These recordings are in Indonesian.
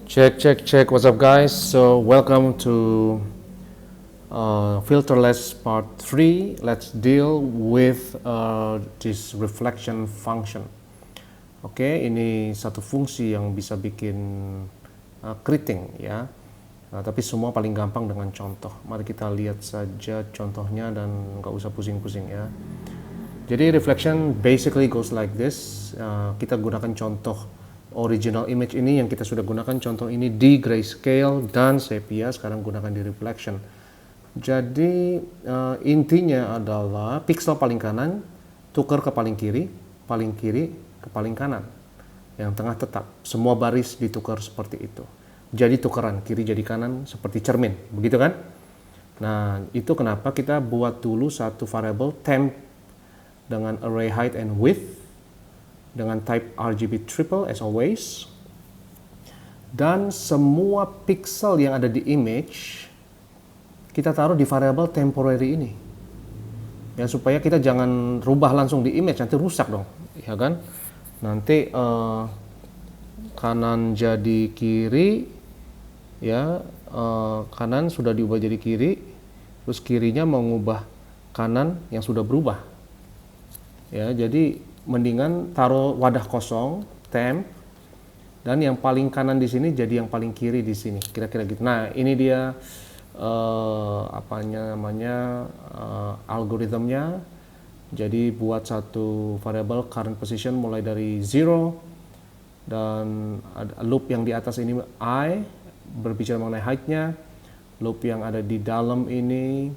Check, check, check. What's up, guys? So, welcome to filterless part 3. Let's deal with this reflection function. Oke, ini satu fungsi yang bisa bikin keriting ya. Tapi semua paling gampang dengan contoh. Mari kita lihat saja contohnya dan nggak usah pusing-pusing ya. Jadi reflection basically goes like this. Kita gunakan contoh original image ini yang kita sudah gunakan contoh ini di grayscale dan sepia, sekarang gunakan di reflection. Jadi intinya adalah pixel paling kanan tukar ke paling kiri ke paling kanan, yang tengah tetap, semua baris ditukar seperti itu. Jadi tukeran kiri jadi kanan seperti cermin, begitu kan? Nah, itu kenapa kita buat dulu satu variable temp dengan array height and width dengan type RGB triple as always, dan semua pixel yang ada di image kita taruh di variable temporary ini ya, supaya kita jangan rubah langsung di image, nanti rusak dong ya kan. Nanti kanan jadi kiri ya, kanan sudah diubah jadi kiri, terus kirinya mau ngubah kanan yang sudah berubah ya. Jadi mendingan taruh wadah kosong temp, dan yang paling kanan di sini jadi yang paling kiri di sini, kira-kira gitu. Nah, ini dia algoritmnya. Jadi buat satu variable current position mulai dari 0, dan ada loop yang di atas ini I berbicara mengenai height-nya, loop yang ada di dalam ini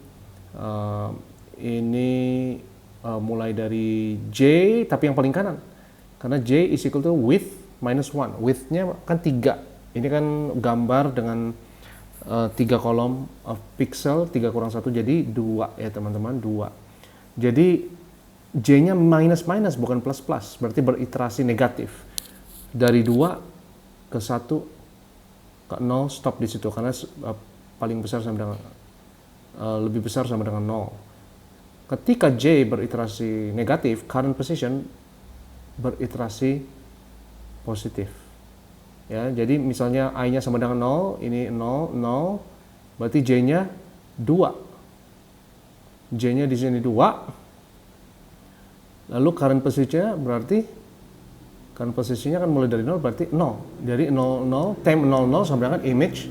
mulai dari J tapi yang paling kanan, karena J is equal to width minus 1. Width-nya kan 3, ini kan gambar dengan 3 kolom of pixel, 3 kurang 1 jadi 2 ya teman-teman, 2. Jadi J-nya minus minus bukan plus plus, berarti beriterasi negatif dari 2 ke 1 ke 0, stop di situ karena paling besar sama dengan lebih besar sama dengan 0. Ketika J beriterasi negatif, current position beriterasi positif. Ya, jadi misalnya I-nya sama dengan 0, ini 0, 0, berarti J-nya 2. J-nya di sini 2. Lalu current position-nya berarti current position-nya kan mulai dari 0 berarti 0. Jadi 0, 0, temp 0, 0 sama dengan image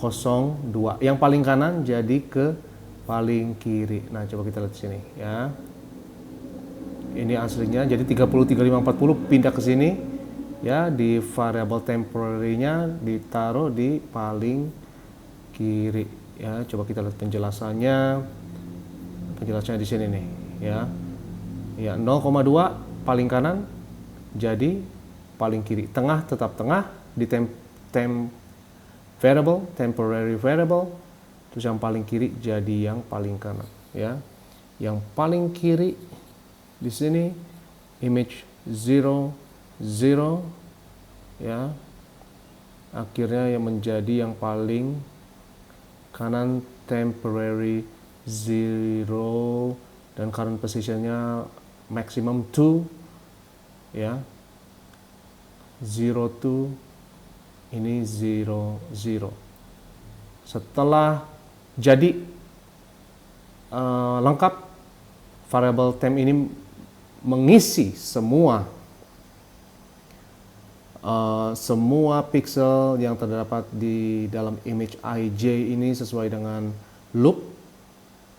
0, 2. Yang paling kanan jadi ke paling kiri. Nah, coba kita lihat sini ya. Ini aslinya jadi 30, 35, 40 pindah ke sini ya, di variable temporary-nya ditaruh di paling kiri ya. Coba kita lihat penjelasannya. Penjelasannya di sini nih ya. Ya, 0,2 paling kanan jadi paling kiri. Tengah tetap tengah di variable, temporary variable. Terus yang paling kiri jadi yang paling kanan ya. Yang paling kiri di sini image 0, 0 ya. Akhirnya yang menjadi yang paling kanan temporary 0, dan current positionnya maximum 2 ya. 0, 2, ini 0, 0. Setelah jadi lengkap, variable temp ini mengisi semua pixel yang terdapat di dalam image IJ ini sesuai dengan loop,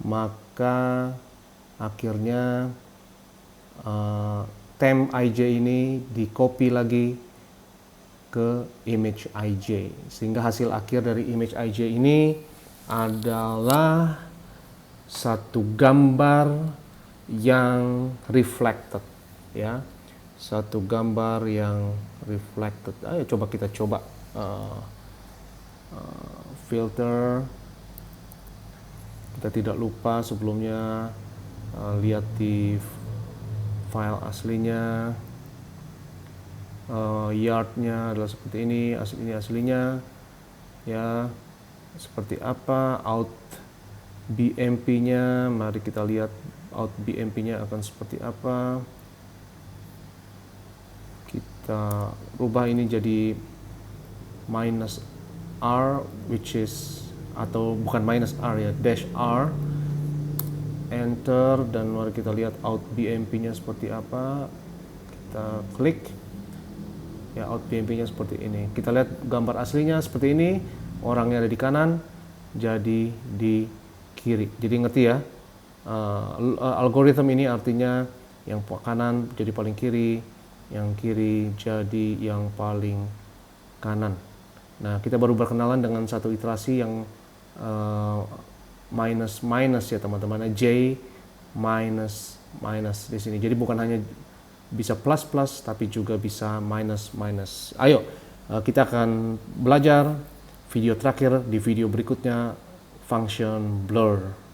maka akhirnya temp IJ ini di copy lagi ke image IJ, sehingga hasil akhir dari image IJ ini adalah satu gambar yang reflected ya, satu gambar yang reflected. Ayo coba kita filter. Kita tidak lupa sebelumnya lihat di file aslinya, yardnya adalah seperti ini aslinya ya. Seperti apa out BMP-nya, mari kita lihat out BMP-nya akan seperti apa. Kita rubah ini jadi minus R, which is, atau bukan minus R ya, dash R, enter, dan mari kita lihat out BMP nya seperti apa. Kita klik ya, out BMP nya seperti ini. Kita lihat gambar aslinya seperti ini, orangnya ada di kanan, jadi di kiri. Jadi ngerti ya, algoritma ini artinya yang kanan jadi paling kiri, yang kiri jadi yang paling kanan. Nah, kita baru berkenalan dengan satu iterasi yang minus minus ya teman-teman, J minus minus di sini. Jadi bukan hanya bisa plus plus, tapi juga bisa minus minus. Ayo, kita akan belajar video terakhir di video berikutnya, function blur.